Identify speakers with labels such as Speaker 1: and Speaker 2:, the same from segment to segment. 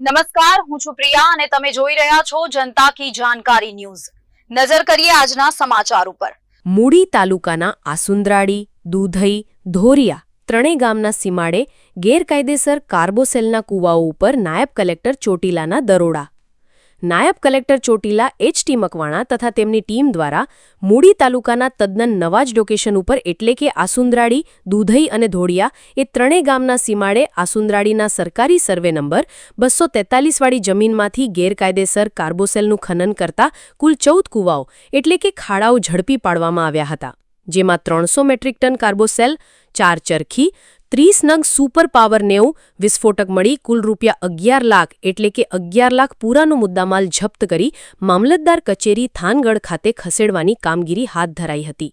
Speaker 1: નમસ્કાર, હું છું પ્રિયા અને તમે જોઈ રહ્યા છો જનતા કી જાણકારી ન્યૂઝ। નજર કરીએ આજના સમાચાર ઉપર।
Speaker 2: મૂડી તાલુકાના આસુંદ્રાળી, દૂધઈ, ધોરિયા ત્રણેય ગામના સીમાડે ગેરકાયદેસર કાર્બોસેલના કૂવાઓ ઉપર નાયબ કલેક્ટર ચોટીલાના દરોડા। નાયબ કલેક્ટર ચોટીલા એચ.ટી. મકવાણા તથા તેમની ટીમ દ્વારા મૂડી તાલુકાના તદ્દન નવા જ લોકેશન ઉપર એટલે કે આસુંદ્રાળી, દૂધઈ અને ધોળિયા એ ત્રણેય ગામના સીમાડે આસુંદ્રાળીના સરકારી સર્વે નંબર 243 વાળી જમીનમાંથી ગેરકાયદેસર કાર્બોસેલનું ખનન કરતા કુલ 14 કૂવાઓ એટલે કે ખાડાઓ ઝડપી પાડવામાં આવ્યા હતા, જેમાં 300 મેટ્રિક ટન કાર્બોસેલ, 4 ચરખી, 30 નંગ સુપર પાવર 90 વિસ્ફોટક મળી કુલ રૂપિયા 11 લાખ એટલે કે 11 લાખ પૂરાનો મુદ્દામાલ જપ્ત કરી મામલતદાર કચેરી થાનગઢ ખાતે ખસેડવાની કામગીરી હાથ ધરાઈ હતી।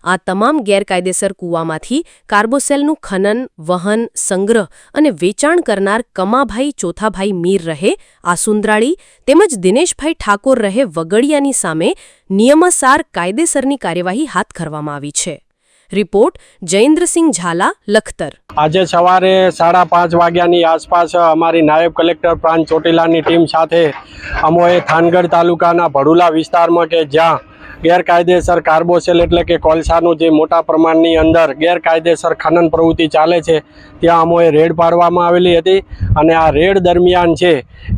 Speaker 2: આ તમામ ગેરકાયદેસર કૂવામાંથી કાર્બોસેલનું ખનન, વહન, સંગ્રહ અને વેચાણ કરનાર કમાભાઈ ચોથાભાઈ મીર રહે આસુંદ્રાળી તેમજ દિનેશભાઈ ઠાકોર રહે વગડિયાની સામે નિયમાનુસાર કાયદેસરની કાર્યવાહી હાથ ધરવામાં આવી છે। રિપોર્ટ જયેન્દ્રસિંહ ઝાલા, લખતર।
Speaker 3: આજે સવારે 5:30 વાગ્યાની આસપાસ અમારી નાયબ કલેક્ટર પ્રાંત ચોટીલાની ટીમ સાથે અમોએ થાનગઢ તાલુકાના ભડુલા વિસ્તારમાં કે જ્યાં ગેરકાયદેસર કાર્બોસેલ એટલે કે કોલસાનું જે મોટા પ્રમાણની અંદર ગેરકાયદેસર ખનન પ્રવૃત્તિ ચાલે છે ત્યાં અમોએ રેડ પાડવામાં આવેલી હતી અને આ રેડ દરમિયાન છે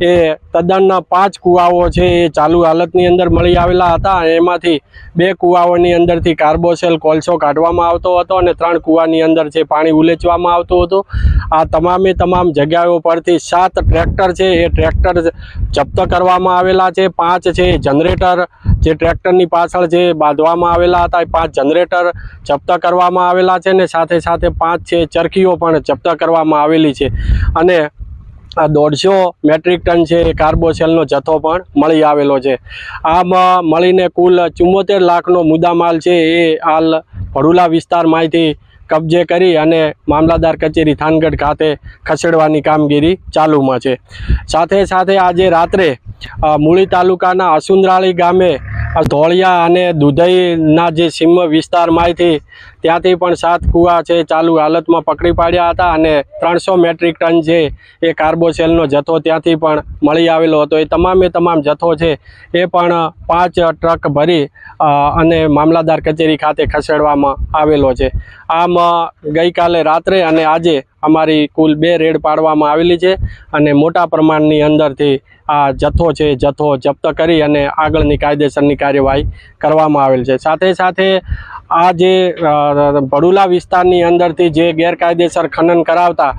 Speaker 3: એ તદ્દન 5 કૂવાઓ છે એ ચાલુ હાલતની અંદર મળી આવેલા હતા। એમાંથી 2 કૂવાઓની અંદરથી કાર્બોસેલ કોલસો કાઢવામાં આવતો હતો અને 3 કૂવાની અંદર છે પાણી ઉલેચવામાં આવતું હતું। આ તમામ જગ્યાઓ પરથી 7 ટ્રેક્ટર છે એ ટ્રેક્ટર જપ્ત કરવામાં આવેલા છે। 5 છે જનરેટર જે ટ્રેક્ટરની પાછળ જે બાંધવામાં આવેલા હતા એ 5 જનરેટર જપ્ત કરવામાં આવેલા છે ને સાથે સાથે 5 છે ચરખીઓ પણ જપ્ત કરવામાં આવેલી છે અને 150 મેટ્રિક ટન છે એ કાર્બોસેલનો જથ્થો પણ મળી આવેલો છે। આમ મળીને કુલ 74 લાખનો મુદ્દામાલ છે એ હાલ ભડુલા વિસ્તારમાંથી કબજે કરી અને મામલતદાર કચેરી થાનગઢ ખાતે ખસેડવાની કામગીરી ચાલુમાં છે। સાથે સાથે આજે રાત્રે મૂળી તાલુકાના આસુંદ્રાળી ગામે ધોળિયા અને દૂધઈના જે સીમ વિસ્તારમાંથી ત્યાંથી પણ 7 કૂવા છે ચાલુ હાલતમાં પકડી પાડ્યા હતા અને 300 મેટ્રિક ટન છે એ કાર્બોસેલનો જથ્થો ત્યાંથી પણ મળી આવેલો હતો। એ તમામ જથ્થો છે એ પણ 5 ટ્રક ભરી અને મામલતદાર કચેરી ખાતે ખસેડવામાં આવેલો છે। આમ ગઈકાલે રાત્રે અને આજે અમારી કુલ 2 રેડ પાડવામાં આવેલી છે અને મોટા પ્રમાણની અંદરથી આ જથ્થો છે જપ્ત કરી અને આગળની કાયદેસરની કાર્યવાહી કરવામાં આવેલ છે। સાથે સાથે આ જે ભડુલા વિસ્તારની અંદરથી જે ગેરકાયદેસર ખનન કરાવતા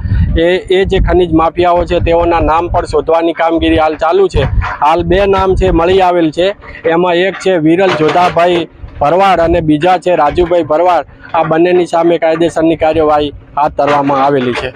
Speaker 3: એ જે ખનિજ માફિયાઓ છે તેઓના નામ પણ શોધવાની કામગીરી હાલ ચાલુ છે। હાલ 2 નામ છે મળી આવેલ છે, એમાં એક છે વિરલ જોધાભાઈ ભરવાડ અને બીજા છે રાજુભાઈ ભરવાડ। આ બંનેની સામે કાયદેસરની કાર્યવાહી હાથ ધરવામાં આવેલી છે।